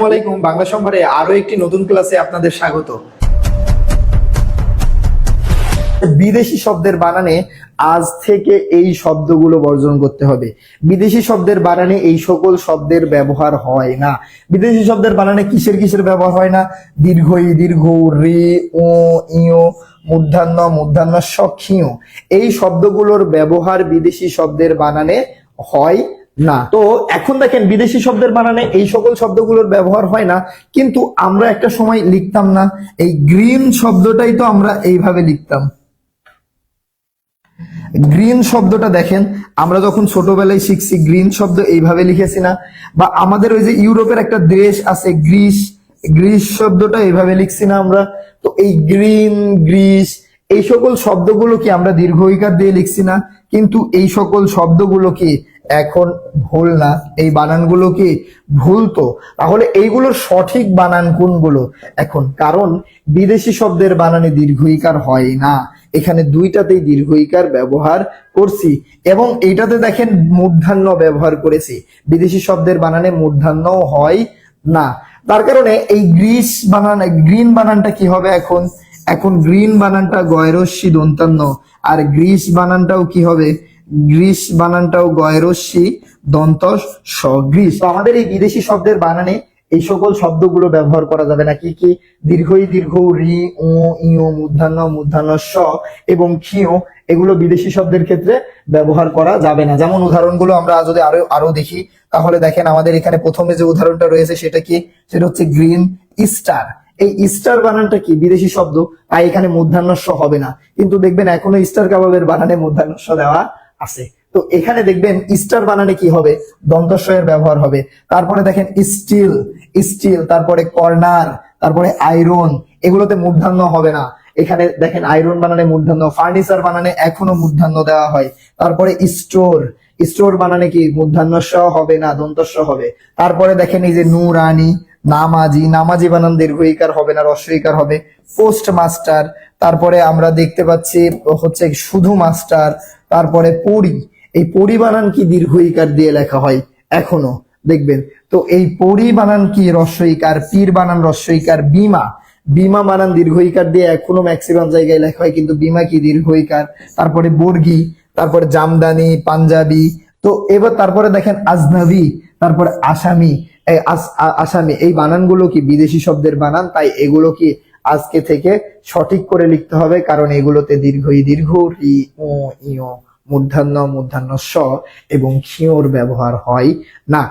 আসসালামাইকুম, বাংলা সম্ভারে আরো একটি নতুন ক্লাসে আপনাদের স্বাগত। বিদেশি শব্দের বানানে আজ থেকে এই শব্দগুলো বর্জন করতে হবে। বিদেশি শব্দের বানানে এই সকল শব্দের ব্যবহার হয় না। বিদেশি শব্দের বানানে কিসের ব্যবহার হয় না? দীর্ঘ ই, দীর্ঘ রে, ও, ইও, মূর্ধন্য, মূর্ধন্য স, ক্ষীয়, এই শব্দগুলোর ব্যবহার বিদেশি শব্দের বানানে হয় না। তো এখন দেখেন, বিদেশি শব্দের বানানে এই সকল শব্দগুলোর ব্যবহার হয় না, কিন্তু আমরা একটা সময় লিখতাম না, এই গ্রিন শব্দটাই তো আমরা এইভাবে লিখতাম। গ্রিন শব্দটা দেখেন, আমরা যখন ছোটবেলায় শিখছি গ্রিন শব্দ এইভাবে লিখেছি না? বা আমাদের ওই যে ইউরোপের একটা দেশ আছে গ্রিস, গ্রিস শব্দটা এইভাবে লিখছি না আমরা? তো এই গ্রিন, গ্রিস, এই সকল শব্দগুলো কি আমরা দীর্ঘ ই-কার দিয়ে লিখছি না? কিন্তু এই সকল শব্দগুলো কি এখন ভুল না? এই বানানগুলো কি ভুল? তো তাহলে এইগুলোর সঠিক বানান কোনগুলো এখন? কারণ বিদেশি শব্দের বানানে দীর্ঘ ই-কার হয় না, এখানে দুইটাতেই দীর্ঘ ই-কার ব্যবহার করছি, এবং এইটাতে দেখেন মূর্ধন্য ব্যবহার করেছি। বিদেশি শব্দের বানানে মূর্ধন্য হয় না, তার কারণে এই গ্রিস বানান, গ্রিন বানানটা কি হবে এখন? এখন গ্রিন বানানটা গয়রস্যি দন্তান্ন, আর গ্রিস বানানটাও কি হবে? গ্রিস বানানটাও গয়রস্যি দন্ত স, গ্রিস। তো আমাদের এই বিদেশি শব্দের বানানে এই সকল শব্দগুলো ব্যবহার করা যাবে না। কি কি? দীর্ঘ ই, দীর্ঘ রি, ও, ইও, মূর্ধন্য, মূর্ধন্য স এবং ক্ষীয়, এগুলো বিদেশি শব্দের ক্ষেত্রে ব্যবহার করা যাবে না। যেমন উদাহরণগুলো আমরা যদি আরো দেখি, তাহলে দেখেন আমাদের এখানে প্রথমে যে উদাহরণটা রয়েছে সেটা কি? সেটা হচ্ছে গ্রিন স্টার। এই স্টার বানানটা কি? বিদেশি শব্দ, তাই এখানে মূর্ধন্য স হবে না, কিন্তু দেখবেন এখনো স্টার কাবাবের বানানে মূর্ধন্য স দেওয়া আছে। তো এখানে দেখবেন স্টার বানানে কি হবে? দন্ত স এর ব্যবহার হবে। তারপরে দেখেন স্টিল, স্টিল, তারপরে কর্নার, তারপরে আয়রন, এগুলোতে মূর্ধন্য হবে না। এখানে দেখেন আয়রন বানানে মূর্ধন্য, ফার্নিচার বানানে এখনো মূর্ধন্য দেওয়া হয়। তারপরে স্টোর, স্টোর বানানে কি মূর্ধন্য স হবে না, দন্ত স হবে। তারপরে দেখেন এই যে নুরানি, নামাজি, নামাজি বানান দীর্ঘ ই-কার হবে না, হ্রস্ব ই-কার হবে। পোস্ট মাস্টার, তারপরে আমরা দেখতে পাচ্ছি হচ্ছে শুধু মাস্টার। তারপরে পরি, এই পরি বানান কি দীর্ঘ ই-কার দিয়ে লেখা হয় এখনো দেখবেন। তো এই পরি বানান কি হ্রস্ব ই-কার, পীর বানান হ্রস্ব ই-কার। বিমা, বিমা বানান দীর্ঘ ই-কার দিয়ে এখনো ম্যাক্সিমাম জায়গায় লেখা হয়, কিন্তু বিমা কি দীর্ঘ ই-কার। তারপরে বর্গি, তারপরে জামদানি, পাঞ্জাবি। তো এবার তারপরে দেখেন আজনাবি, তারপরে আসামি, আসামি, এই বানানগুলো কি বিদেশি শব্দের বানান, তাই এগুলো কি আজকে থেকে সঠিক করে লিখতে হবে, কারণ এগুলোতে দীর্ঘ ই, দীর্ঘ রি, ও, ইও, মূর্ধন্য, মূর্ধন্য স এবং ক্ষীয়র ব্যবহার হয় না।